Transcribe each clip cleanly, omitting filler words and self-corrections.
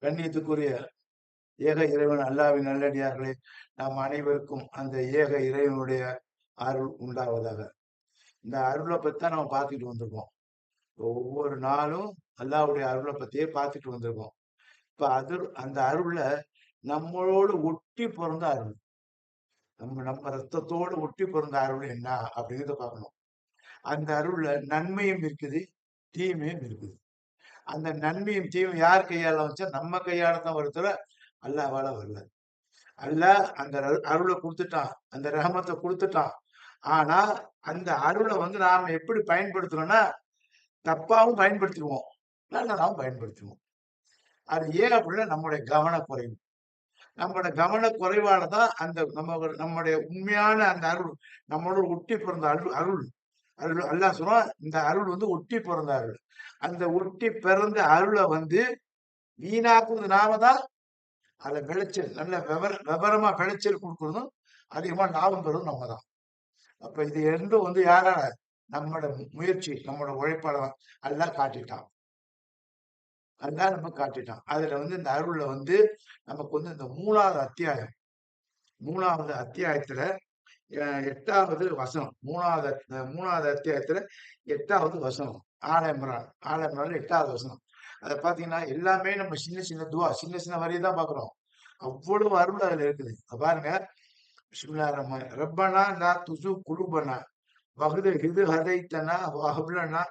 கண்ணியத்துக்குரிய ஏக இறைவன் அல்லாஹ்வின் நல்லடியார்களே, நாம் அனைவருக்கும் அந்த ஏக இறைவனுடைய அருள் உண்டாவதாக. இந்த அருளை பத்தி தான் நம்ம பார்த்துட்டு வந்திருக்கோம். ஒவ்வொரு நாளும் அல்லாஹ்வுடைய அருளை பத்தியே பார்த்துட்டு வந்திருக்கோம். இப்ப அந்த அருள்ல நம்மளோடு ஒட்டி பிறந்த அருள். நம்ம நம்ம ரத்தத்தோடு ஒட்டி பிறந்த அருள் என்ன அப்படிங்கிறத பார்க்கணும். அந்த அருள்ல நன்மையும் இருக்குது, தீமையும் இருக்குது. அந்த நன்மையும் தீமையும் யார் கையால வந்துச்சா நம்ம கையால தான் வருதுல, அல்லாஹ்வால வரல. அல்லாஹ் அந்த அருளை கொடுத்துட்டான், அந்த ரஹமத்தை கொடுத்துட்டான். ஆனா அந்த அருளை வந்து நாம எப்படி பயன்படுத்துறோம்னா தப்பாவும் பயன்படுத்திடுவோம், நல்லதாவும் பயன்படுத்துவோம். அது ஏன் அப்படின்னா நம்முடைய கவனக்குறைவு. நம்மளோட கவனக்குறைவால தான் அந்த நம்முடைய உண்மையான அந்த அருள் நம்மளோட ஒட்டி பிறந்த அருள் அருள் அருள் அல்லாஹ் சொல்றான், இந்த அருள் வந்து ஒட்டி பிறந்த அருள். அந்த ஒட்டி பிறந்த அருளை வந்து வீணாக்குவது நாம தான். அதை விளைச்சல் நல்ல விவரமா விளைச்சல் கொடுக்கறதும் அதிகமா லாபம் பெறும் நம்ம தான். அப்ப இது ரெண்டும் வந்து யாரால? நம்மளோட முயற்சி, நம்மளோட உழைப்பால அல்லாஹ் காட்டிட்டான். அல்லாஹ் நமக்கு காட்டிட்டான். அதுல வந்து இந்த அருள்ல வந்து நமக்கு வந்து இந்த மூணாவது அத்தியாயத்துல 8வது வசனம். மூணாவது அத்தியாயத்துல 8வது வசனம். ஆல இம்ரான் 8வது வசனம். அதை பாத்தீங்கன்னா எல்லாமே நம்ம சின்ன சின்ன துவா, சின்ன சின்ன வரியை தான் பாக்குறோம். அவ்வளவு அருள் அதுல இருக்குது. பாருங்க, பிஸ்மில்லாஹிர் ரஹ்மானிர் ரஹீம். ரப்பனா லா துஸிக் குலூபனா வஹ்த இத் ஹதைத்தனா வஹப் லனா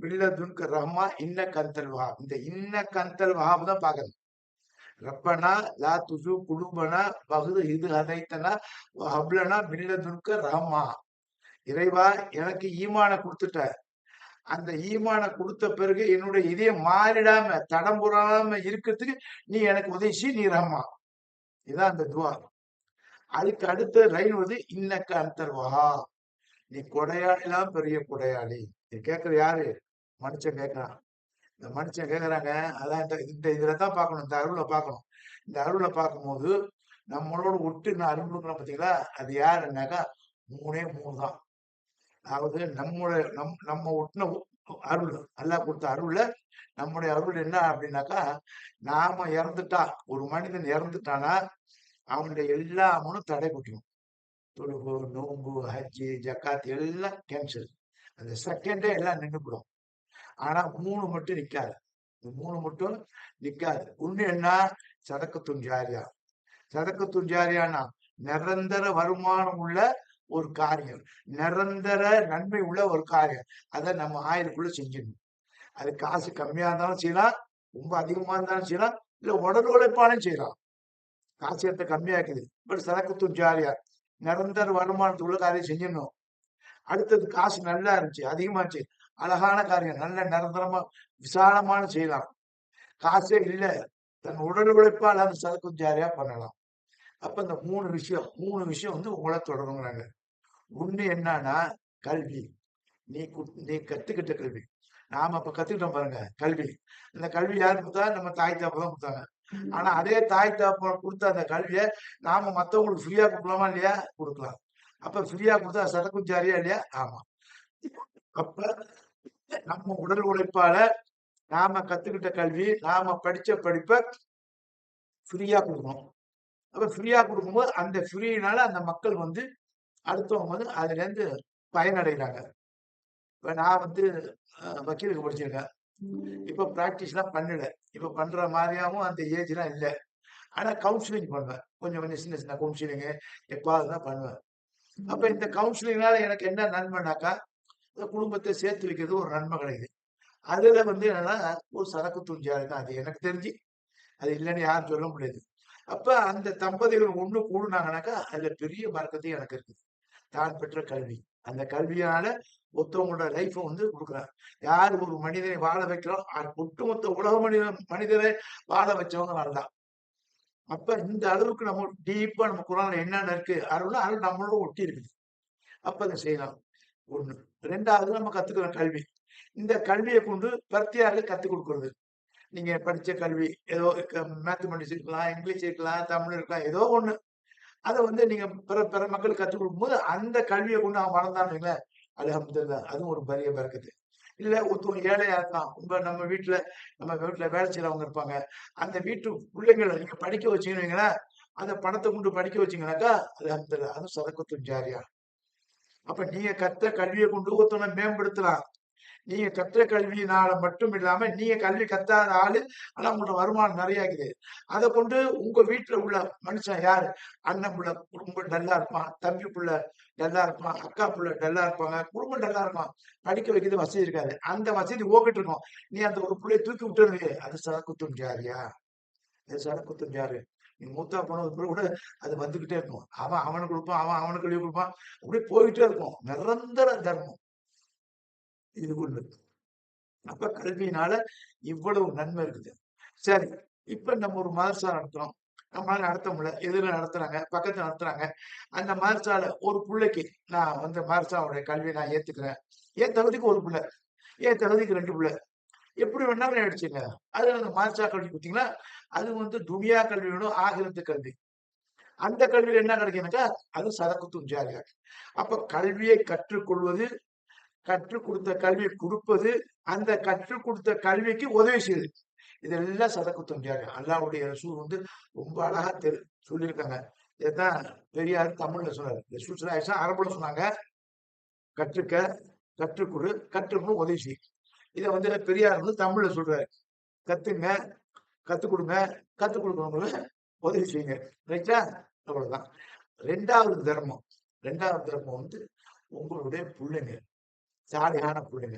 மின் லதுன்க ரஹ்மா இன்னக அன்தல் வஹ்ஹாப். இந்த இன்னக அன்தல் வஹ்ஹாப் தான் பார்க்கணும். ரப்பனா லா துஸிக் குலூபனா வஹ்த இத் ஹதைத்தனா வஹப் லனா மின் லதுன்க ரஹ்மா. இறைவா, எனக்கு ஈமான கொடுத்துட்ட. அந்த ஈமான கொடுத்த பிறகு என்னுடைய இதயம் மாறிடாம தடம் புறாம இருக்கிறதுக்கு நீ எனக்கு உதவி செய், நீ ரஹ்மா. இதான் அந்த துவா. அதுக்கு அடுத்த லைன் வந்து இன்னக்க அன்தல் வஹ்ஹாப். நீ கொடையாளிலாம் பெரிய கொடையாளி. இது கேட்கிற யாரு? மனுஷன் கேட்கிறான். இந்த மனுஷன் கேட்கறாங்க. அதான் இந்த இதுலதான் பார்க்கணும், இந்த அருளை பார்க்கணும். இந்த அருளை பார்க்கும்போது நம்மளோட ஒட்டு நான் அருள் கொடுக்குறோம் பார்த்தீங்களா, அது யாருன்னாக்கா மூணே மூணு தான். அதாவது நம்ம ஒட்டின அருள், அல்லாஹ் கொடுத்த அருள்ல நம்முடைய அருள் என்ன அப்படின்னாக்கா, நாம இறந்துட்டா, ஒரு மனிதன் இறந்துட்டானா அவனுடைய எல்லா அமலும் தடை குட்டியும். தொழுகு, நோன்பு, ஹஜ்ஜு, ஜக்காத் எல்லாம் கேன்சல். அந்த செகண்டே எல்லாம் நின்றுவிடும். ஆனா 3 மட்டும் நிக்காது. இந்த 3 மட்டும் நிக்காது. ஒண்ணு என்ன? சதக்கத்துன் ஜாரியா. சதக்கத்துன் ஜாரியானா நிரந்தர வருமானம் உள்ள ஒரு காரியம், நிரந்தர நன்மை உள்ள ஒரு காரியம். அதை நம்ம ஆயுளுக்குள்ள செஞ்சிடணும். அது காசு கம்மியா இருந்தாலும் செய்யலாம், ரொம்ப அதிகமா இருந்தாலும் செய்யலாம், இல்ல உடல் உழைப்பாலும் செய்யலாம். காசு எடுத்த கம்மியாக்குது, பட் சதக்கத்துன் ஜாரியா நிரந்தர வருமானத்துக்கு உள்ள காரியம் செஞ்சிடணும். அடுத்தது காசு நல்லா இருந்துச்சு, அதிகமாச்சு, அழகான காரியம், நல்ல நிரந்தரமா விசாலமான செய்யலாம். காசே இல்ல, தன் உடல் உழைப்பால் அந்த சரக்கு ஜாரியா பண்ணலாம். அப்ப இந்த மூணு விஷயம் வந்து உங்களை தொடருங்கிறாங்க. ஒண்ணு என்னன்னா கல்வி. நீ கத்துக்கிட்ட கல்வி. நாம அப்ப கத்துக்கிட்டோம் பாருங்க கல்வி. இந்த கல்வி யாரு கொடுத்தா? நம்ம தாய் தகப்பன் தான் கொடுத்தாங்க. ஆனா அதே தாய் தகப்பன் கொடுத்த அந்த கல்வியை நாம மத்தவங்களுக்கு ஃப்ரீயா கொடுக்கலாமா இல்லையா? கொடுக்கலாம். அப்ப ஃப்ரீயா கொடுத்தா சரக்கு ஜாரியா இல்லையா? ஆமா. அப்ப நம்ம உடல் உழைப்பால நாம கத்துக்கிட்ட கல்வி, நாம படிச்ச படிப்பை ஃப்ரீயா கொடுக்கணும். அப்ப ஃப்ரீயா கொடுக்கும்போது அந்த ஃப்ரீனால அந்த மக்கள் வந்து அடுத்தவங்க வந்து அதுல இருந்து பயனடைகிறாங்க. இப்ப நான் வந்து வக்கீலுக்கு படிச்சிருக்கேன். இப்ப பிராக்டிஸ்லாம் பண்ணல. இப்ப பண்ற மாதிரியாவும் அந்த ஏஜ்லாம் இல்ல. ஆனா கவுன்சிலிங் பண்ணுவேன். கொஞ்சம் கொஞ்சம் சின்ன சின்ன கவுன்சிலிங்கு எப்பாவது தான் பண்ணுவேன். அப்ப இந்த கவுன்சிலிங்னால எனக்கு என்ன நன்மைனாக்கா, குடும்பத்தை சேர்த்து வைக்கிறது ஒரு நன்மை கிடைக்குது. அதுல வந்து என்னன்னா ஒரு சரக்கு துணிஞ்சாரு தான் அது எனக்கு தெரிஞ்சு. அது இல்லைன்னு யாரும் சொல்ல முடியாது. அப்ப அந்த தம்பதிகள் ஒண்ணு கூடுனாங்கனாக்கா அதுல பெரிய பறக்கத்து எனக்கு இருக்குது. தான் பெற்ற கல்வி. அந்த கல்வியால ஒருத்தவங்களோட லைஃப வந்து கொடுக்குறாங்க. யார் ஒரு மனிதனை வாழ வைக்கிறோம், ஒட்டுமொத்த உலக மனிதரை வாழ வச்சவங்க நல்லா. அப்ப இந்த அளவுக்கு நம்ம டீப்பா நம்ம குரான்ல என்னென்ன இருக்கு அருள் நம்மளோட ஒட்டி இருக்குது. அப்ப அதை செய்யலாம். ஒண்ணு. 2வது நம்ம கத்துக்கிற கல்வி. இந்த கல்வியை கொண்டு பிரத்தியாருக்கு கத்துக் கொடுக்கிறது. நீங்க படிச்ச கல்வி ஏதோ மேத்தமெட்டிக்ஸ் இருக்கலாம், இங்கிலீஷ் இருக்கலாம், தமிழ் இருக்கலாம், ஏதோ ஒண்ணு. அத வந்து நீங்க பிற பிற மக்களுக்கு கத்துக் கொடுக்கும்போது அந்த கல்வியை கொண்டு அவன் வளர்ந்தான்னு வைங்களேன், அல்ஹம்துலில்லாஹ், அதுவும் ஒரு பெரிய பரக்கத்து. இல்ல ஒருத்தவங்க ஏழையா இருக்கான். நம்ம வீட்ல வேலை செய்றவங்க இருப்பாங்க. அந்த வீட்டு பிள்ளைங்கள நீங்க படிக்க வச்சீங்கன்னு வைங்களேன், அந்த பணத்த கொண்டு படிக்க வச்சீங்கன்னாக்கா, அது சதக்கத்துல் ஜாரியா. அப்ப நீங்க கற்ற கல்விய கொண்டு ஒருத்தவன மேம்படுத்தலாம். நீங்க கற்ற கல்வியினால மட்டும் இல்லாம, நீங்க கல்வி கத்தாத ஆளு, ஆனா உங்கள்ட்ட வருமானம் நெறைய இருக்குது. அத கொண்டு உங்க வீட்ல உள்ள மனுஷன் யாரு? அண்ணன் புள்ள ரொம்ப டல்லா இருப்பான். தம்பி புள்ள டல்லா இருப்பான். அக்கா புள்ள டல்லா இருப்பாங்க. குடும்பம் டல்லா இருக்கும். படிக்க வைக்கிறது வசதி இருக்காது. அந்த வசதி உன்கிட்ட இருக்கும். நீ அந்த ஒரு புள்ளைய தூக்கி விட்டுருவியே, அது சதக்குத்துன் ஜாரியா. அது சதக்குத்துன் ஜாரி. நீ மூத்தா போன ஒரு புள்ள கூட அது வந்துகிட்டே இருக்கும். அவன் அவனுக்கு குடுப்பான், அவன் அவனுக்கு கழுவி குடுப்பான். அப்படியே போயிட்டே இருக்கும். நிரந்தர தர்மம். இது ஒண்ணு. அப்ப கல்வியினால இவ்வளவு நன்மை இருக்குது. சரி. இப்ப நம்ம ஒரு மதரசா நடத்துறோம். நம்மளால நடத்த முடியல. எதிர்ல நடத்துறாங்க. பக்கத்துல நடத்துறாங்க. அந்த மதரசால ஒரு புள்ளைக்கு நான் வந்து மதரசாவுடைய கல்விய நான் ஏத்துக்கிறேன். என் தகுதிக்கு ஒரு புள்ள. என் தகுதிக்கு 2 புள்ள. எப்படி வேணாலும் ஆயிடுச்சுங்க. அது அந்த மதரசா கல்வி பார்த்தீங்கன்னா, அது வந்து துனியா கல்வி வேணும், ஆகிரத்து கல்வி. அந்த கல்வியில என்ன கிடைக்கும்னாக்கா, அது சதகுத்தும் ஜாரியா. அப்ப கல்வியை கற்றுக்கொள்வது, கற்றுக் கொடுத்த கல்வியை குடுப்பது, அந்த கற்றுக் கொடுத்த கல்விக்கு உதவி செய்யுது. இதெல்லாம் சதக்குத்தம் ஜாரியா. அல்லாஹ்வுடைய ரசூல் வந்து ரொம்ப அழகா சொல்லியிருக்காங்க. இதைத்தான் பெரியார் தமிழ்ல சொன்னாரு. ரசூல் ஸல்லல்லாஹு அலைஹி வஸல்லம் அரபுல சொன்னாங்க. கற்றுக்க, கற்றுக்கொடு, கற்றுக்கணும் உதவி செய். இத வந்து பெரியார் வந்து தமிழ்ல சொல்றாரு. கத்துங்க, கத்துக் கொடுங்க, கத்துக் கொடுக்கறவங்களுக்கு உதவி செய்யுங்க. ரைட்டா? அவ்வளவுதான். 2வது தர்மம். 2வது தர்மம் வந்து உங்களுடைய புள்ளைங்க. சாலிகான புள்ளைங்க.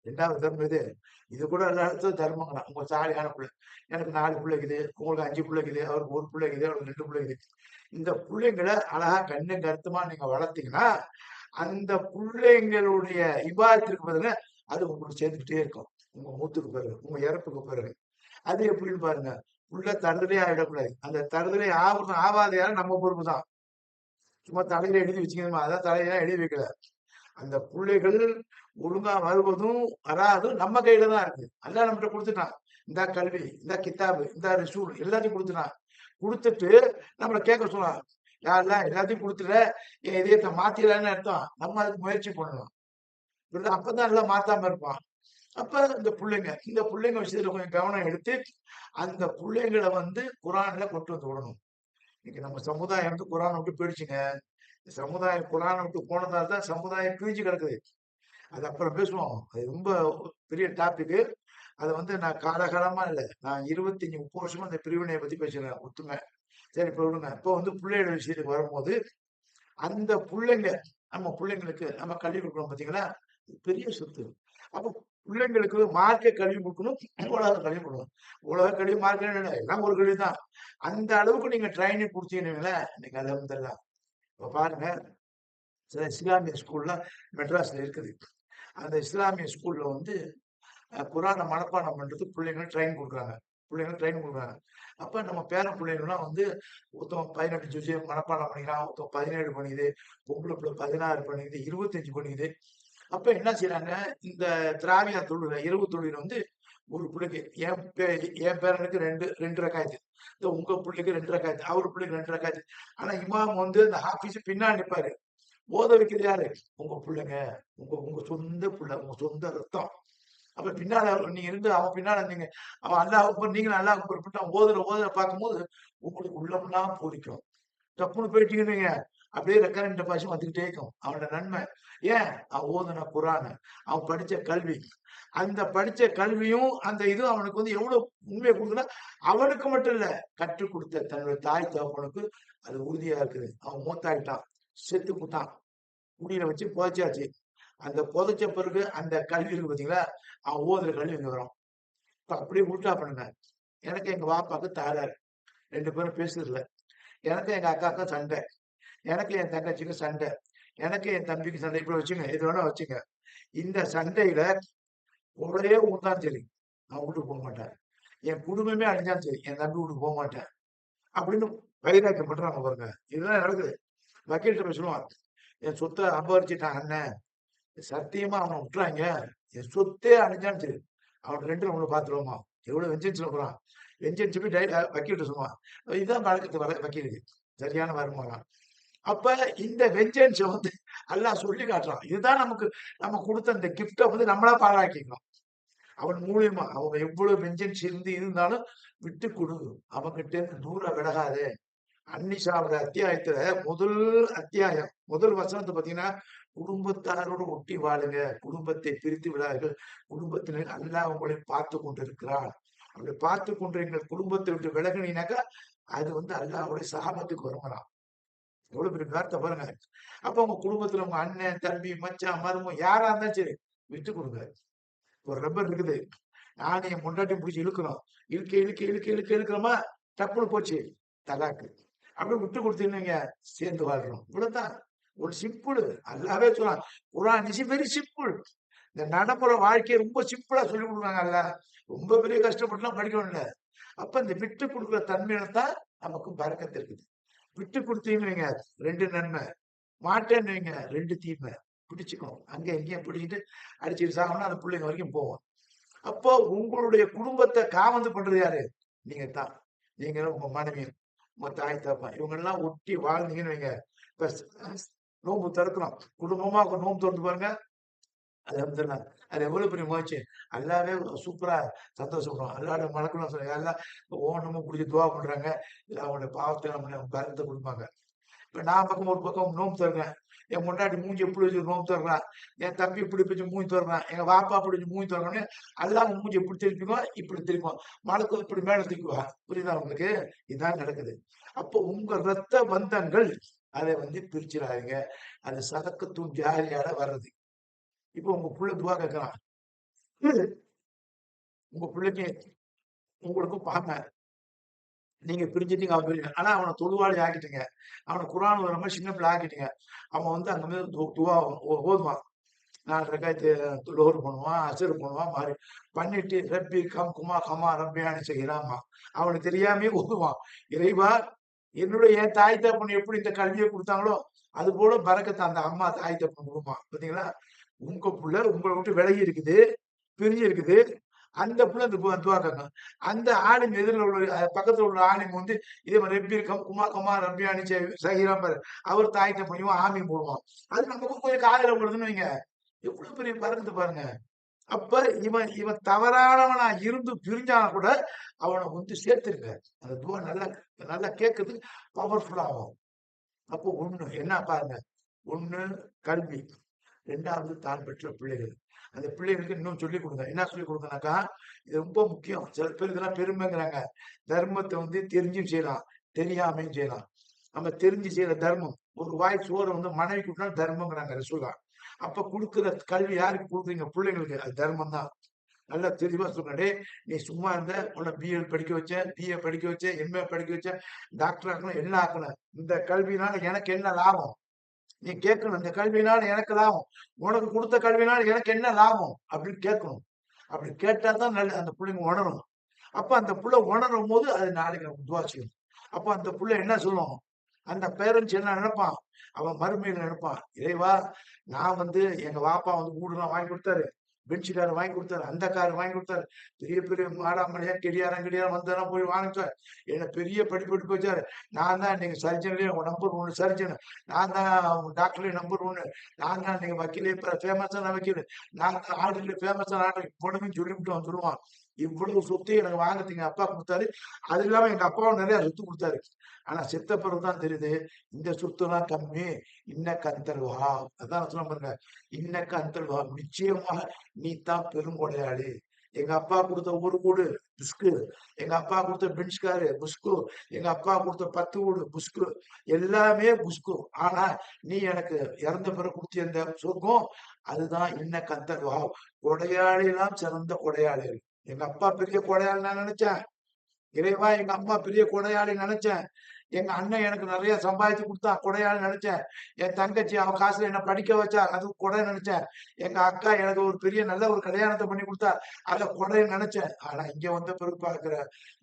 2வது தர்மம் இது. இது கூட எல்லாத்துக்கும் தர்மங்களாம். உங்க சாலிகான புள்ள. எனக்கு 4 புள்ள இருக்குது. உங்களுக்கு 5 புள்ள இருக்குது. அவருக்கு 1 புள்ள இருக்குது. அவருக்கு 2 புள்ள இருக்குது. இந்த புள்ளைங்கள அழகா கண்ணும் கருத்துமா நீங்க வளர்த்தீங்கன்னா, அந்த புள்ளைங்களுடைய இபாதத்திற்கு பதிலா அது உங்களுக்கு சேர்ந்துக்கிட்டே இருக்கும். உங்க மூத்துக்கு பிறகு, உங்க இறப்புக்கு பிறகு. அது எப்படின்னு பாருங்க. புள்ள தருதலையே ஆயிடக்கூடாது. அந்த தருதலை ஆவாத யாரும் நம்ம பொறுப்பு தான். சும்மா தலையில எழுதி வச்சுக்கணுமா? அதான் தலையில எழுதி வைக்கல. அந்த புள்ளைகள் ஒழுங்கா வருவதும், வராதும் நம்ம கையில தான் இருக்கு. அல்லாஹ் நம்மகிட்ட குடுத்துட்டான். இந்தா கல்வி, இந்தா கித்தாபு, இந்தா ரசூல் எல்லாத்தையும் குடுத்துட்டான். குடுத்துட்டு நம்மள கேட்க சொல்றான். யா அல்லாஹ் எல்லாத்தையும் குடுத்துட்ட, என் இதயத்த மாத்திடலான்னு அர்த்தம். நம்ம அதுக்கு முயற்சி பண்ணணும். இல்ல அப்பதான் எல்லாம் மாத்தாம இருப்பான். அப்ப இந்த புள்ளைங்க விஷயத்துல கொஞ்சம் கவனம் எடுத்து, அந்த புள்ளைங்கள வந்து குர்ஆன்ல கொண்டு வந்து விடணும். இன்னைக்கு நம்ம சமுதாயம் வந்து குர்ஆன விட்டு போயிடுச்சுங்க. சமுதாயம் குர்ஆன விட்டு போனதால தான் சமுதாயம் பிரிஞ்சு கிடக்குது. அது அப்புறம் பேசுவோம். அது ரொம்ப பெரிய டாபிக்கு. அத வந்து நான் காலகாலமா இல்ல. நான் 25, 30 வருஷமா இந்த பிரிவினைய பத்தி பேசுறேன். ஒத்துமை. சரி இப்ப விடுங்க. இப்ப வந்து புள்ளையோட விஷயத்துக்கு வரும்போது, அந்த புள்ளைங்க நம்ம புள்ளைங்களுக்கு நம்ம கல்வி குடுக்குறோம் பார்த்தீங்களா? இது பெரிய சொத்து. அப்ப பிள்ளைங்களுக்கு மார்க்க கல்வி குடுக்கணும், உலக கல்வி குடுக்கணும். உலக கல்வி, மார்க்க கல்வி இல்ல. எல்லாம் ஒரு கல்வி தான். அந்த அளவுக்கு நீங்க ட்ரைனிங் குடுத்தீங்கன்னு வைங்களேன், இன்னைக்கு அல்ஹம்துலில்லாஹ். இப்ப பாருங்க, சில இஸ்லாமிய ஸ்கூல்லாம் மெட்ராஸ்ல இருக்குது. அந்த இஸ்லாமிய ஸ்கூல்ல வந்து குரான மனப்பாடம் பண்றதுக்கு பிள்ளைங்களுக்கு ட்ரெயின் குடுக்குறாங்க. பிள்ளைங்களுக்கு ட்ரெயின் குடுக்குறாங்க. அப்ப நம்ம பேர பிள்ளைங்கலாம் வந்து ஒருத்தன் 18 ஜுஸு மனப்பாடம் பண்ணிக்கிறான். ஒருத்தன் 17 பண்ணிக்குது. பொம்பள புள்ள 16 பண்ணிக்குது. 25 பண்ணிக்குது. அப்ப என்ன செய்றாங்க, இந்த திராவியா தொழுகை, இரவு தொழுகையில வந்து ஒரு பிள்ளைக்கு என் பேரனுக்கு 2 ரக்காயத்து. இந்த உங்க பிள்ளைக்கு 2 ரக்காயத்து. அவரு பிள்ளைக்கு 2 ரக்காயத்து. ஆனா இமாம் வந்து அந்த ஹாஃபிஸ் பின்னாடி நிப்பாரு. ஓத வைக்கிறது யாரு? உங்க புள்ளைங்க. உங்க உங்க சொந்த புள்ள. உங்க சொந்த ரத்தம். அப்ப பின்னால நீங்க இருந்து அவன் பின்னால நீங்க அவன் அல்லாஹ் அக்பர் நீங்களும் அல்லாஹ் அக்பர் போட்டு அவன் ஓதுற பார்க்கும்போது உங்களுக்கு உள்ளமெல்லாம் பூரிக்கும். டப்புன்னு போயிட்டீங்கன்னு வைங்க, அப்படியே ரெக்கரண்ட் டெபாசிட் வந்துகிட்டே இருக்கும். அவனோட நன்மை. ஏன்? அவன் ஓதுன குரான், அவன் படிச்ச கல்வி. அந்த படிச்ச கல்வியும், அந்த இதுவும் அவனுக்கு வந்து எவ்வளவு உண்மைய குடுக்குதுன்னா, அவனுக்கு மட்டும் இல்ல, கற்றுக் குடுத்த தன்னுடைய தாய் தகப்பனுக்கு அது உறுதியா இருக்குது. அவன் மூத்தாயிட்டான். செத்து புட்டான். குழியில வச்சு புதைச்சாச்சு. அந்த புதைச்ச பிறகு அந்த கல்வி இருக்கு பார்த்தீங்களா? அவன் ஓதுற கல்வி இங்க வரும். இப்ப அப்படியே உல்டா பண்ணுங்க. எனக்கு எங்க வாப்பாக்கு தகராறு. 2 பேரும் பேசுறதில்ல. எனக்கு எங்க அக்காவுக்கும் சண்டை. எனக்கு என் தங்கச்சிக்கும் சண்டை. எனக்கு என் தம்பிக்கு சண்டை. இப்படி வச்சுங்க. எது வேணா வச்சுங்க. இந்த சண்டையில ஒரே ஊர் சரி. நான் வீட்டுக்கு போமாட்டேன். என் குடும்பமே அழிஞ்சாலும் சரி. என் தம்பி வீட்டுக்கு போமாட்டேன். அப்படின்னு வைராக்கியம் பண்றாங்க பாருங்க. இதுதான் நடக்குது. வக்கீல்ட்ட போய் சொல்லுவான். என் சொத்த அபகரிச்சுட்டான் அண்ணன். சத்தியமா அவன விட்டுறாங்க. என் சொத்தே அழிஞ்சாலும் சரி. அவன் 2ல 1 பார்த்துருவோமா? எவ்வளவு வெஞ்சன்ஸ்ல போறான். வெஞ்சன்ஸ் போய் வக்கீல்ட்ட சொல்லுவான். இதுதான் வழக்கத்து வக்கீலுக்கு. சரியான வருமானம். அப்ப இந்த வெஞ்சன்ஸ வந்து அல்லாஹ் சொல்லி காட்டுறான். இதுதான் நமக்கு நம்ம குடுத்த இந்த கிஃப்ட்ட வந்து நம்மளா பாழாக்கிக்கிறோம். அவன் மூலியமா அவங்க எவ்வளவு வெஞ்சன்ஸ் இருந்தாலும் விட்டு குடு. அவன்கிட்ட இருந்து தூர விலகாதே. அன்னிசாவோட அத்தியாயத்துல முதல் அத்தியாயம், முதல் வசனத்த பார்த்தீங்கன்னா, குடும்பத்தாரோடு ஒட்டி வாழுங்க. குடும்பத்தை பிரித்து விடாதீர்கள். குடும்பத்தினர் அல்லாஹ் உங்களை பார்த்துக் கொண்டிருக்கிறான். அப்படி பார்த்துக் கொண்டு எங்கள் குடும்பத்தை விட்டு விலகுனீனாக்கா, அது வந்து அல்லாஹ்வுடைய சாபத்துக்கு வருமாம். எவ்வளவு பெரிய வார்த்தை பாருங்க. அப்ப உங்க குடும்பத்துல உங்க அண்ணன், தம்பி, மச்சான், மருமகன் யாரா இருந்தாலும் சரி, விட்டு குடுங்க. ஒரு ரப்பர் இருக்குது. நானும் என் பொண்டாட்டியும் பிடிச்சு இழுக்கிறோம். இழுக்கிறோமா, டப்புனு போச்சு. தலாக்கு. அப்படியே விட்டு குடுத்தீங்கன்னு சேர்ந்து வாழ்றோம். இவ்வளவுதான். ஒரு சிம்பிள். அல்லாவே சொல்றான். குர்ஆன் இஸ் வெரி சிம்பிள். இந்த நடைமுற வாழ்க்கைய ரொம்ப சிம்பிளா சொல்லிக் குடுக்குறாங்க அல்லாஹ். ரொம்ப பெரிய கஷ்டப்பட்டுலாம் படிக்கணும் இல்ல. அப்ப இந்த விட்டு குடுக்குற தன்மையில தான் நமக்கு பரக்கத்து இருக்குது. விட்டு குடுத்தீங்கன்னு வைங்க, 2 நன்மை. மாட்டேன்னு வைங்க, 2 தீமை. பிடிச்சுக்கணும். அங்க இங்கேயும் பிடிச்சிட்டு அடிச்சுட்டு சாகணும்னா அந்த பிள்ளைங்க வரைக்கும் போகும். அப்போ உங்களுடைய குடும்பத்தை காவந்து பண்றது யாரு? நீங்க தான். நீங்களும் உங்க மனைவி, உங்க தாய் தகப்பன் இவங்க எல்லாம் ஒட்டி வாழ்ந்தீங்கன்னு வைங்க. இப்ப நோன்பு திறக்கிறோம். குடும்பமா நோன்பு திறந்து பாருங்க. அல்ஹம்துலில்லாஹ். அது எவ்வளவு பெரிய முயற்சி. அல்லாவே சூப்பரா சந்தோஷப்படுவான். அல்லாஹ்வோட மலக்குலாம் சொல்றாங்க. அல்லாஹ் ஓனமும் புடிச்சு துவா பண்றாங்க. இல்ல அவங்களுடைய பாவத்தை நம்ம பரத்தை கொடுப்பாங்க. இப்ப நான் பக்கம் ஒரு பக்கம் நோன்பு திறக்கிறேன். என் பொண்டாட்டி மூஞ்சி இப்படி வச்சு நோன்பு திறக்கிறான். என் தம்பி இப்படி வச்சு மூஞ்சி திறக்கிறான். எங்க வாப்பா இப்படி வச்சு மூஞ்சி திறக்கணும்னு அல்லாஹ் மூஞ்சி இப்படி திருப்பிக்கும், இப்படி திருப்பிக்கும். மலக்கு இப்படி மேல தூக்குவா. புரியுதா உங்களுக்கு? இதுதான் நடக்குது. அப்போ உங்க ரத்த பந்தங்கள் அதை வந்து பிரிச்சிடாதீங்க. அது சதக்கத்தும் ஜாரியால வர்றது. இப்போ உங்க புள்ள துவா கேட்கறான். உங்க பிள்ளைக்கு உங்களுக்கும் பாம நீங்க பிரிஞ்சுட்டீங்க அவன் பிரிஞ்சு. ஆனா அவனை தொழுவாளி ஆக்கிட்டீங்க. அவனை குர்ஆன் ஓதுற மாதிரி சின்ன பிள்ளை ஆக்கிட்டீங்க. அவன் வந்து அங்க போய் துவா ஓதுவான். 4 ரக்காத்து லோஹர் பண்ணுவான், அஸ்ர் பண்ணுவான், மாறி பண்ணிட்டு ரப்பி கம் குமா கமா ரப்பியானி செய்யலாமா. அவனுக்கு தெரியாமயே ஓதுவான். இறைவா, என் தாய் தகப்பன் எப்படி இந்த கல்வியை கொடுத்தாங்களோ அது போல பரக்கத்தை அந்த அம்மா தாய் தகப்பன் கொடுப்பான். பாத்தீங்களா? உங்க புள்ள உங்களை விட்டு விலகி இருக்குது, பிரிஞ்சு இருக்குது. அந்த புள்ள இந்த துவா கேட்கும். அந்த ஆலிம் எதிரில் உள்ள பக்கத்துல உள்ள ஆலிம் வந்து இதே மாதிரி ரெப்பி குமா கமா ரப்பியானி சகிரா பாரு. அவர் தாய் தகப்பன் ஆமி போடுவான். அது நமக்கு கொஞ்சம் காதல விடுதுன்னு வைங்க. எவ்வளவு பெரிய பறக்குது பாருங்க. அப்ப இவன் இவன் தவறானவனா இருந்து பிரிஞ்சானா கூட அவனை வந்து சேர்த்திருக்க. அந்த துவா நல்லா நல்லா கேட்கறதுக்கு பவர்ஃபுல்லா ஆகும். அப்போ ஒண்ணு என்ன பாருங்க. ஒண்ணு கல்வி. 2வது தான் பெற்ற பிள்ளைகள். அந்த பிள்ளைகளுக்கு இன்னும் சொல்லிக் கொடுங்க. என்ன சொல்லிக் கொடுங்கனாக்கா, இது ரொம்ப முக்கியம். சில பேர் இதெல்லாம் பெருமைங்கிறாங்க. தர்மத்தை வந்து தெரிஞ்சும் செய்யலாம், தெரியாமையும் செய்யலாம். நம்ம தெரிஞ்சு செய்யற தர்மம். ஒரு வாய் சோறு வந்து மனைவி கூட்டினா தர்மங்கிறாங்க ரசூலுல்லாஹ். அப்ப குடுக்குற கல்வி யாருக்கு குடுக்குறீங்க? பிள்ளைங்களுக்கு. அது தர்மம் தான். நல்லா தெளிவா சொல்றேன். டேய் நீ சும்மா இருந்த உன்னை பிஎட் படிக்க வச்சேன், பிஏ படிக்க வச்சேன், எம்ஏ படிக்க வச்சேன், டாக்டர் ஆக்கணும், எல்லாம் ஆக்கணும். இந்த கல்வினால எனக்கு என்ன லாபம்? நீ கேட்கணும். இந்த கல்வினால எனக்கு லாபம். உனக்கு கொடுத்த கல்வினால எனக்கு என்ன லாபம்? அப்படின்னு கேட்கணும். அப்படி கேட்டா தான் நல்ல அந்த பிள்ளைங்க உணரும். அப்ப அந்த புள்ள உணரும் போது அது நாளைக்கு நமக்கு துவா செய்யும். அப்ப அந்த புள்ள என்ன சொல்லும்? அந்த பேரண்ட்ஸ் என்ன நினைப்பான்? அவன் மறுமையில நினைப்பான். இறைவா, நான் வந்து எங்க வாப்பா வந்து வீடுலாம் வாங்கி கொடுத்தாரு. பென்ச் கார் வாங்கி கொடுத்தாரு. அந்த கார் வாங்கி கொடுத்தாரு. பெரிய பெரிய மாடாமலையா கெடியாரம் வந்தெல்லாம் போய் வாங்கிட்டார். என்ன பெரிய படிப்பு எடுக்க வச்சாரு. நான் தான் இன்னைக்கு சர்ஜன்லயே நம்பர் 1 சர்ஜன். நான் தான் டாக்டர்லயே நம்பர் 1. நான் தான் இன்னைக்கு வக்கீலே ஃபேமஸான வக்கீல். நான் தான் ஆர்டர்ல ஃபேமஸான ஆர்டர். இவனுமே சொல்லிவிட்டு அவன் சொல்லுவான். இவ்வளவு சொத்து எனக்கு வாங்கறதுக்கு எங்க அப்பா கொடுத்தாரு. அது இல்லாம எங்க அப்பாவும் நிறைய சொத்து கொடுத்தாரு. ஆனா செத்த பிறகுதான் தெரியுது இந்த சொத்துலாம் கம்மி. இன்னக்க அந்தல்வா. அதான் சொல்ல பாருங்க. இன்னக்க அந்தல்வா. நிச்சயமாக நீ தான் பெருங்கொடையாளி. எங்க அப்பா கொடுத்த ஒரு வீடு புஸ்கு. எங்க அப்பா கொடுத்த பென்ச் காரு புஸ்கு. எங்க அப்பா கொடுத்த 10 வீடு புஸ்கு. எல்லாமே புஸ்கு. ஆனா நீ எனக்கு இறந்த பிறகு கொடுத்த அந்த சொர்க்கம் அதுதான் இன்னக்க அந்தல்வா. கொடையாளி எல்லாம் சிறந்த கொடையாளிகள். எங்க அப்பா பெரிய கொடையாளி நான் நினைச்சேன். இறைவா, எங்க அம்மா பெரிய கொடையாளி நினைச்சேன். எங்க அண்ணன் எனக்கு நிறைய சம்பாதிச்சு கொடுத்தா கொடையாளி நினைச்சேன். என் தங்கச்சி அவ காசுல என்ன படிக்க வச்சா அது கொடை நினைச்சேன். எங்க அக்கா எனக்கு ஒரு பெரிய நல்ல ஒரு கல்யாணத்தை பண்ணி கொடுத்தா அத கொடை நினைச்சேன். ஆனா இங்க வந்த பிறகு பாக்குற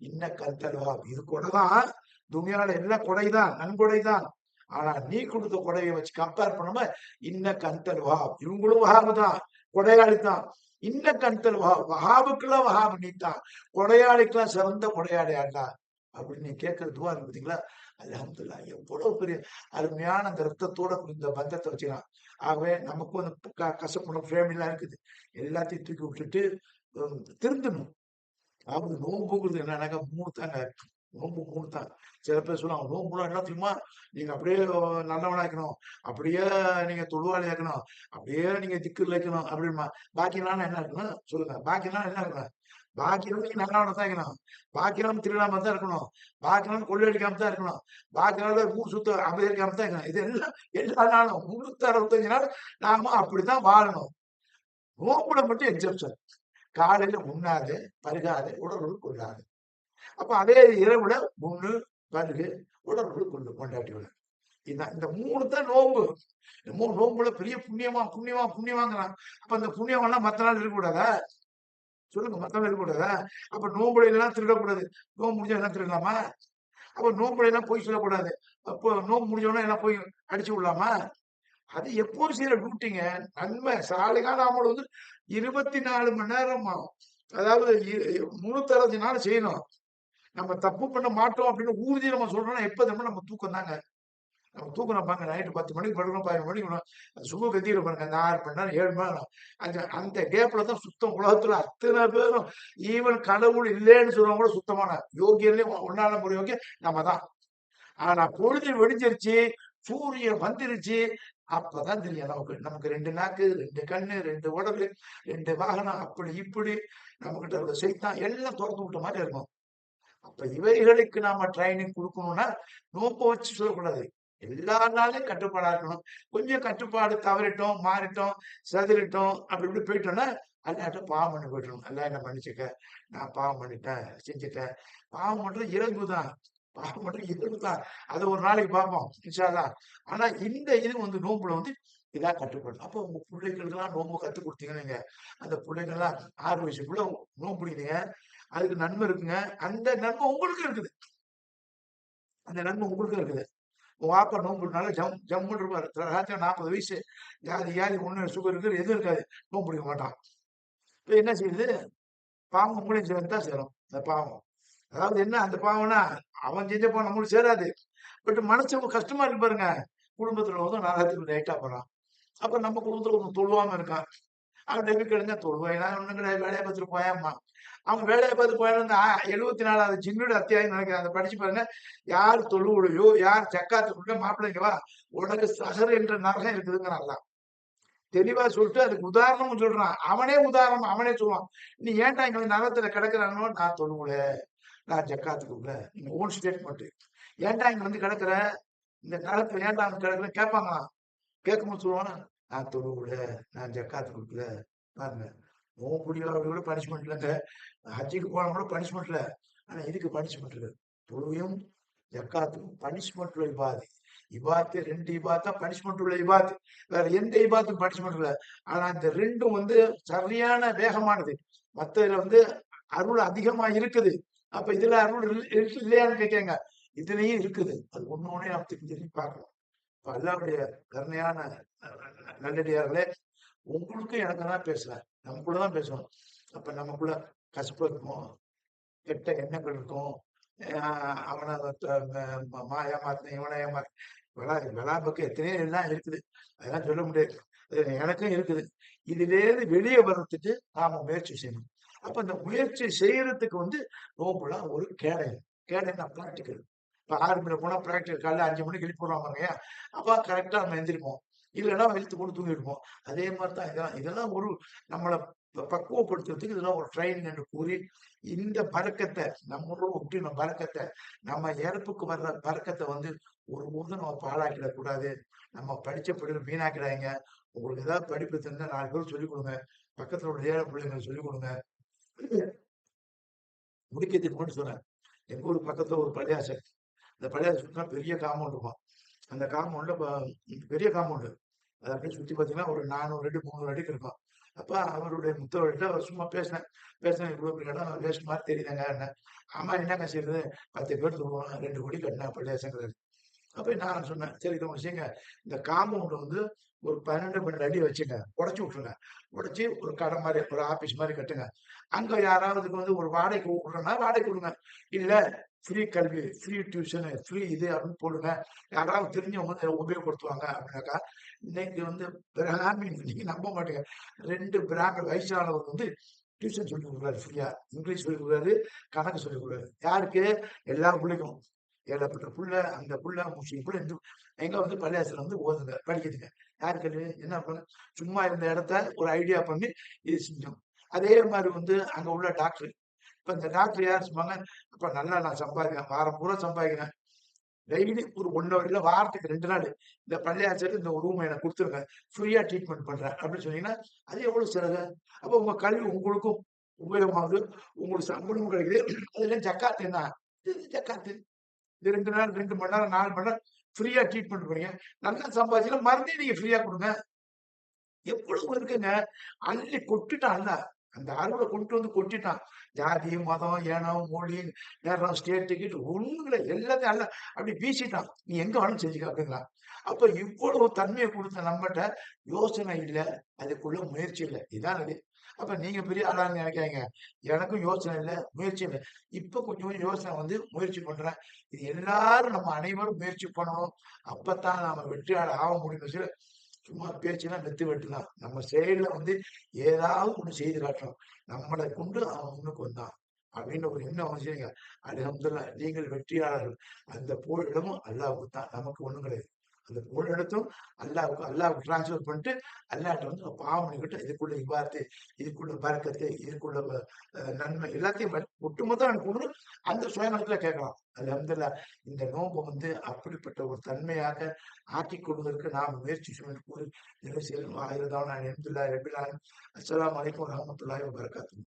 இன்ன கந்தல்வா இது கொடைதான். துணியால எல்லாம் கொடைதான், நன்கொடைதான். ஆனா நீ கொடுத்த கொடையை வச்சு கம்பேர் பண்ணாம இன்ன கந்தல்வா இவங்களும் வகாபு தான், கொடையாளி தான். இன்ன கந்தல் வகாபுக்கெல்லாம் வகாபு நீ தான். கொடையாளிக்கெல்லாம் சிறந்த கொடையாளி ஆண்டா. அப்படின்னு நீங்க கேட்கிற துவா இருக்கு பார்த்தீங்களா? அல்ஹம்துலில்லாஹ் எவ்வளவு பெரிய அருமையான அந்த ரத்தத்தோட இந்த பந்தத்தை வச்சுக்கலாம். ஆகவே நமக்கும் அந்த கசப்புணர்வு ஃபேமிலிலாம் இருக்குது. எல்லாத்தையும் தூக்கி விட்டுட்டு திருந்தணும். அதாவது நோன்புங்கிறது என்னன்னாக்கா 3 தாங்க. நோன்பு 3 தான். சில பேர் சொல்லுவாங்க, நோன்புனா என்ன தெரியுமா? நீங்க அப்படியே நல்லவனாக்கணும். அப்படியே நீங்க தொழுவாளி ஆக்கணும். அப்படியே நீங்க திக்ர்ல வைக்கணும் அப்படிம்பா. பாக்கி நாள்னா என்ன இருக்கணும்? சொல்லுங்க. பாக்கி நாள் என்ன இருக்கணும்? பாக்கி நாள் நீங்க நல்லவனா தான் இருக்கணும். பாக்கி நாள் திருடாம தான் இருக்கணும். பாக்கி நாள் கொள்ளையடிக்காம தான் இருக்கணும். பாக்கி நாள் ஊர் சுத்த அமெரிக்காம தான் இருக்கணும். இது எல்லாம் எல்லா நாளும் 365 நாள் நாம அப்படித்தான் வாழணும். நோன்புல மட்டும் எக்ஸெப்ஷன். காலையில உண்ணாது, பருகாது, உடலுறவு கொள்ளாது. அப்ப அதே இரவுல உண்ணு, பருகு, உடலுறவு கொள்ளு கொண்டாட்டியோட. இதான் இந்த 3 தான் நோன்பு. இந்த 3 நோன்புல பெரிய புண்ணியமா, புண்ணியமா, புண்ணியமாங்கிறான். அப்ப அந்த புண்ணியம்லாம் மத்த நாள் இருக்கக்கூடாதா? சொல்லுங்க, மத்த நாள் இருக்கக்கூடாதா? அப்ப நோன்புல எல்லாம் திருடக்கூடாது. நோன்பு முடிஞ்சா எல்லாம் திருடலாமா? அப்ப நோன்புல எல்லாம் பொய் சொல்லக்கூடாது. அப்போ நோன்பு முடிஞ்ச உடனே எல்லாம் போய் அடிச்சு விடலாமா? அது எப்போதும் செய்யற டியூட்டிங்க. நன்மை சாலிகான அமல் வந்து 24 மணி நேரமா. அதாவது 365 நாள் செய்யணும். நம்ம தப்பு பண்ண மாட்டோம் அப்படின்னு ஊர்தி நம்ம சொல்றோம்னா எப்ப தெரியுமா? நம்ம தூக்கம் தாங்க. நம்ம தூக்குறோம் பாருங்க, நைட்டு 10 மணிக்கு படுக்கணும், 11 மணிக்கு விடணும். அது சும்மா கத்திட்டு பாருங்க, அந்த 6 மணி நேரம் 7 மணி நேரம். அந்த அந்த கேப்ல தான் சுத்தம். உலகத்துல அத்தனை பேரும் ஈவன் கடவுள் இல்லைன்னு சொல்றவங்க கூட சுத்தமான யோகியர்லயும் ஒன்னால ஒரு யோகியம் நம்ம தான். ஆனா பொழுது வெடிஞ்சிருச்சு, சூரியன் வந்துருச்சு, அப்பதான் தெரியும் நமக்கு. நமக்கு 2 நாக்கு, 2 கண்ணு, 2 உடம்பு, 2 வாகனம், அப்படி இப்படி நம்மகிட்ட உள்ள சைத்தான் எல்லாம் துரத்து விட்ட மாதிரி இருக்கும். அப்ப இவைகளுக்கு நாம ட்ரைனிங் குடுக்கணும்னா, நோன்ப வச்சு சொல்லக்கூடாது. எல்லா நாளும் கட்டுப்பாடா இருக்கணும். கொஞ்சம் கட்டுப்பாடு தவறிட்டோம், மாறிட்டோம், சிதறிட்டோம், அப்படி இப்படி போயிட்டோம்னா, அல்லாட்ட பாவம் பண்ணி போயிட்டணும். அல்லாஹ் என்ன மன்னிச்சுக்க. நான் பாவம் பண்ணிட்டேன், செஞ்சுட்டேன். பாவம் பண்றது இயல்பு தான். பாவம் பண்றது இயல்பு தான். அத ஒரு நாளைக்கு பார்ப்போம். இன்ஷா அல்லாஹ். ஆனா இந்த இது வந்து நோன்புல வந்து இதான் கட்டுப்பாடு. அப்போ உங்க பிள்ளைகளுக்கெல்லாம் நோன்பு கத்துக் குடுத்தீங்கன்னு வைங்க, அந்த பிள்ளைங்கலாம் 6 வயசுக்குள்ள நோன்பு பிடிக்கிறீங்க. அதுக்கு நன்மை இருக்குங்க. அந்த நன்மை உங்களுக்கும் இருக்குது. அந்த நன்மை உங்களுக்கும் இருக்குது. உங்க வாப்பா நோன்புனால ஜம்முன்னு இருப்பாரு. சில காலத்துல 40 வயசு. வியாதி ஒண்ணு சுகர் இருக்குது எதுவும் இருக்காது. நோன்பு பிடிக்க மாட்டான். இப்ப என்ன செய்யுது? பாவம் உங்களையும் சேர்ந்து தான் சேரும். அந்த பாவம். அதாவது என்ன அந்த பாவம்னா, அவன் செஞ்ச பாவம் நம்மளுக்கு சேராது. பட் மனசு கஷ்டமா இருக்கு பாருங்க. குடும்பத்துல வந்து நரகத்துக்கு லைட்டா போறான். அப்ப நம்ம குடும்பத்துல ஒருத்தன் தொழுவாம இருக்கான். அவன் டெபி கிழங்க தொழுவான் ஒண்ணும் கிடையாது வேலையை பார்த்துட்டு போயாம்மா. அவன் வேலையை பார்த்து போயான்னு இந்த 74வது ஜின்னோட அத்தியாயம் நினைக்கிறேன். அதை படிச்சு பாருங்க. யார் தொழுவுலையோ, யார் ஜக்காத்துக்குள்ள மாப்பிள்ளைங்க வா, உனக்கு சஹர் என்ற நரகம் இருக்குதுங்கிறான். தெளிவா சொல்லிட்டு அதுக்கு உதாரணமும் சொல்றான். அவனே உதாரணம், அவனே சொல்லுவான். நீ ஏன்டா இங்க வந்து நரகத்துல கிடக்குறானோ, நான் தொழுவுல, நான் ஜக்காத்துக்குள்ள. நீங்க ஓன் ஸ்டேட்மெண்ட். ஏன்டா இங்க வந்து கிடக்குற, இந்த நரகத்துல ஏன்டா வந்து கிடக்குற கேட்பாங்களாம். கேட்கும்போது சொல்லுவானா, நான் தொழுவுல, நான் ஜக்காத்து கொடுக்கல. பாருங்க, நோம்புடியாவது கூட பனிஷ்மெண்ட் இல்லைங்க. ஹஜ்ஜுக்கு போனா கூட பனிஷ்மெண்ட் இல்ல. ஆனா இதுக்கு பனிஷ்மெண்ட் இருக்கு. தொழுவையும் ஜக்காத்துக்கும் பனிஷ்மெண்ட் உள்ள இபாது. இபாத்து 2 இபாத்தா பனிஷ்மெண்ட் உள்ள இபாத்து. வேற எந்த இபாத்துக்கும் பனிஷ்மெண்ட் இல்ல. ஆனா இந்த 2ம் வந்து சரியான வேகமானது. மத்ததுல வந்து அருள் அதிகமா இருக்குது. அப்ப இதுல அருள் இல்லையான்னு கேட்கங்க. இதுலயும் இருக்குது. அது ஒண்ணு ஒண்ணே நம்ம திரும்பி திரும்பி பார்க்கணும். இப்ப அல்லாவுடைய கருணையான நல்லடியார்களே, உங்களுக்கும் எனக்கு தான் பேசுறேன். நமக்குள்ள தான் பேசணும். அப்ப நமக்குள்ள கசப்பு இருக்கும், கெட்ட எண்ணங்கள் இருக்கும். அவனை ஏமாத்தினேன், இவனை ஏமாத்தினேன். விளாம்புக்கு எத்தனையோ எல்லாம் இருக்குது. அதெல்லாம் சொல்ல முடியாது. எனக்கும் இருக்குது. இதிலேருந்து வெளியே வர்றதுக்கு நாம முயற்சி செய்யணும். அப்ப இந்த முயற்சி செய்யறதுக்கு வந்து நோம்புலாம் ஒரு கேடயம். கேடயம்னா பிராக்டிக்கல். இப்ப 6 மணிக்கு போனா பிராக்டிக்கல் காலைல 5 மணிக்கு எழுப்பி போடுவாங்க. அப்ப கரெக்டா நம்ம எந்திரிப்போம். இல்லைன்னா இழுத்து போட்டு தூங்கிடுவோம். அதே மாதிரி தான் இதெல்லாம். இதெல்லாம் ஒரு நம்மளை பக்குவப்படுத்துறதுக்கு இதெல்லாம் ஒரு ட்ரைனிங் என்று கூறி இந்த பறக்கத்தை நம்மளோட ஒட்டின பறக்கத்தை நம்ம இறப்புக்கு வர்ற பறக்கத்தை வந்து ஒருபோதும் நம்ம பாழாக்கிடக் கூடாது. நம்ம படிச்ச படிப்பு வீணாக்கிறாங்க. உங்களுக்கு ஏதாவது படிப்பு தெரிஞ்சா 4 பேர் சொல்லிக் கொடுங்க. பக்கத்துல உள்ள ஏழை பிள்ளைங்களுக்கு சொல்லிக் கொடுங்க. முடிக்கிறதுக்கு மட்டும் சொன்னேன். எங்க ஊர் பக்கத்துல ஒரு பள்ளியாசல். அந்த பள்ளியாசல் பெரிய காம்பவுண்ட் இருக்கும். அந்த காம்பவுண்ட்ல பெரிய காம்பவுண்டு. அதை அப்படியே சுத்தி பார்த்தீங்கன்னா ஒரு 400 அடி 300 அடிக்கு இருக்கும். அப்ப அவருடைய முத்தவர்கிட்ட அவர் சும்மா பேசினேன் இவ்வளவு பெரிய இடம் வேஸ்ட் மாதிரி தெரியுதுங்க என்ன. ஆமா என்னங்க செய்யுது 10 பேர் சொல்லுவாங்க 2 கோடி கட்டினா பள்ளியாசங்கிறது. அப்ப நான் சொன்னேன் சரி இதை ஒன்று செய்யுங்க. இந்த காம்பவுண்ட் வந்து ஒரு 12 அடி வச்சுங்க, உடச்சி விட்டுருங்க. உடச்சி ஒரு கடை மாதிரி ஒரு ஆபீஸ் மாதிரி கட்டுங்க. அங்க யாராவதுக்கு வந்து ஒரு வாடகைக்கு விடுறோம்னா வாடகை கொடுங்க. இல்ல ஃப்ரீ கல்வி, ஃப்ரீ டியூஷனு, ஃப்ரீ இது அப்படின்னு போடுங்க. யாராவது தெரிஞ்சவங்க வந்து இதை உபயோகப்படுத்துவாங்க அப்படின்னாக்கா, இன்னைக்கு வந்து பிராமின் நீங்க நம்ப மாட்டீங்க. 2 பிராமின் வயசானவர் வந்து டியூஷன் சொல்லிக் கொடுக்குறாரு ஃப்ரீயா. இங்கிலீஷ் சொல்லிக் கொடுக்குறாரு, கணக்கு சொல்லிக் கொடுக்குறாரு. யாருக்கு? எல்லா புள்ளைக்கும். ஏகப்பட்ட புள்ள, அந்த புள்ள, முஸ்லிம் புள்ள, இந்து எங்க வந்து பள்ளியாசல வந்து ஓதுங்க, படிக்குதுங்க. யாருக்கு அது? என்ன பண்ண? சும்மா இருந்த இடத்த ஒரு ஐடியா பண்ணி இது செஞ்சோம். அதே மாரி வந்து அங்க உள்ள டாக்டர். இப்ப இந்த டாக்டர் யார் சொன்னாங்க, அப்ப நல்லா நான் சம்பாதிக்கிறேன். வாரம் பூரா சம்பாதிக்கிறேன். டெய்லி ஒரு 1 ஹவர் இல்ல வாரத்துக்கு 2 நாள் இந்த பள்ளியாச்சலுக்கு இந்த ரூம் எனக்கு குடுத்துருங்க. ஃப்ரீயா ட்ரீட்மெண்ட் பண்றேன் அப்படின்னு சொன்னீங்கன்னா, அது எவ்வளவு செலவு? அப்ப உங்க கல்வி உங்களுக்கும் உபயோகமாகுது. உங்களுக்கு சம்பளமும் கிடைக்குது. அதுல ஜக்காத் என்ன? இது ஜக்காத்து. இது 2 நாள் 2 மணி நேரம் 4 மணி நேரம் ஃப்ரீயா ட்ரீட்மெண்ட் பண்ணீங்க. நல்லா சம்பாதிச்சீங்கன்னா மறுபடியும் நீங்க ஃப்ரீயா குடுங்க. எவ்வளவு இருக்குங்க. அள்ளி கொட்டிட்டான் அல்ல. அந்த அருள கொண்டு வந்து கொட்டிட்டான். ஜாதி, மதம், இனம், மொழி, நிறம், ஸ்டேட் கீட்டு ஒண்ணும் இல்ல. எல்லாத்தையும் அல்ல அப்படி வீசிட்டான். நீ எங்க வேணாலும் செஞ்சுக்க அப்படிங்கிறான். அப்ப இவ்வளவு தன்மைய குடுத்த நம்மட்ட யோசனை இல்ல. அதுக்குள்ள முயற்சி இல்ல. இதான் அது. அப்ப நீங்க பெரிய ஆளான்னு நினைக்காதீங்க. எனக்கும் யோசனை இல்ல, முயற்சி இல்ல. இப்ப கொஞ்சம் கொஞ்சம் யோசனை வந்து முயற்சி பண்றேன். இது எல்லாரும் நம்ம அனைவரும் முயற்சி பண்ணணும். அப்பத்தான் நாம வெற்றியாளர் ஆக முடியும். சும்மா பேச்சுன்னா வெத்து வெட்டுதான். நம்ம செயல்ல வந்து ஏதாவது ஒண்ணு செய்து காட்டணும். நம்மளை கொண்டு அவன் முன்னுக்கு வந்தான். அப்படின்னு ஒரு எண்ணம் வந்துச்சுங்க. அல்ஹம்துலில்லாஹ் நீங்கள் வெற்றியாளர்கள். அந்த புகலிடமும் அல்லாஹ்வுக்கு தான். நமக்கு ஒண்ணும் கிடையாது. அந்த புகலிடத்தும் அல்லாஹ்வுக்கு ட்ரான்ஸ்ஃபர் பண்ணிட்டு அல்லாஹ்ட்ட வந்து பாவம் பண்ணிக்கிட்டு இதுக்குள்ள இபாதத்து, இதுக்குள்ள பரக்கத்து, இதுக்குள்ள நன்மை எல்லாத்தையும் ஒட்டுமொத்தம் எனக்கு கொண்டு அந்த சுயநலத்துல கேட்கலாம். அல்ஹம்துலில்லாஹ் இந்த நோன்பு வந்து அப்படிப்பட்ட ஒரு தன்மையாக ஆக்கிக் கொள்வதற்கு நாம் முயற்சி செய்வது கூறி நிறைவு செய்கிறோம். ஆயிரதான அல்ஹம்துலில்லாஹி ரப்பில் ஆலமீன். அஸ்ஸலாமு அலைக்கும் வரஹ்மத்துல்லாஹி வபரகாத்துஹு.